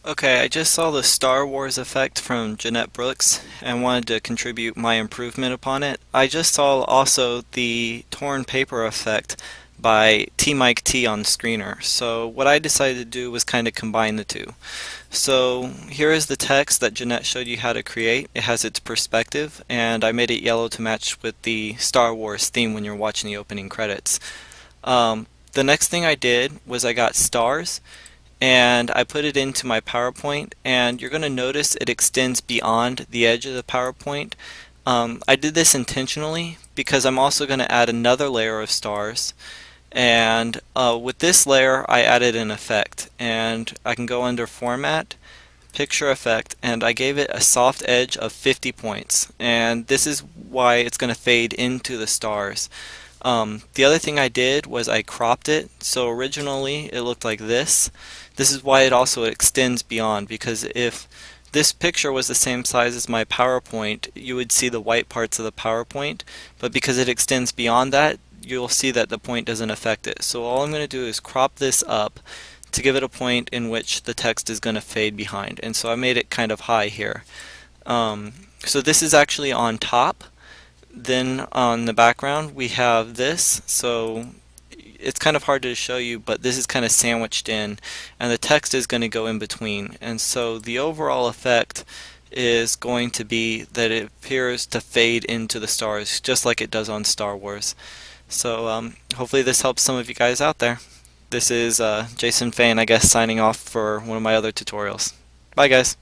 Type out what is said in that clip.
Okay, I just saw the Star Wars effect from Jeanette Brooks and wanted to contribute my improvement upon it. I just saw also the torn paper effect by T Mike T on Screenr. So what I decided to do was kind of combine the two. So here is the text that Jeanette showed you how to create. It has its perspective, and I made it yellow to match with the Star Wars theme when you're watching the opening credits. The next thing I did was I got stars and I put it into my PowerPoint, and you're going to notice it extends beyond the edge of the PowerPoint. I did this intentionally because I'm also going to add another layer of stars, and with this layer I added an effect, and I can go under Format, Picture Effect, and I gave it a soft edge of 50 points, and this is why it's going to fade into the stars. The other thing I did was I cropped it, so originally it looked like this. This is why it also extends beyond, because if this picture was the same size as my PowerPoint, you would see the white parts of the PowerPoint, but because it extends beyond that, you'll see that the point doesn't affect it. So all I'm going to do is crop this up to give it a point in which the text is going to fade behind, and so I made it kind of high here. So this is actually on top. Then on the background we have this, so it's kind of hard to show you, but this is kind of sandwiched in, and the text is going to go in between. And so the overall effect is going to be that it appears to fade into the stars, just like it does on Star Wars. So hopefully this helps some of you guys out there. This is Jason Fain, I guess, signing off for one of my other tutorials. Bye guys.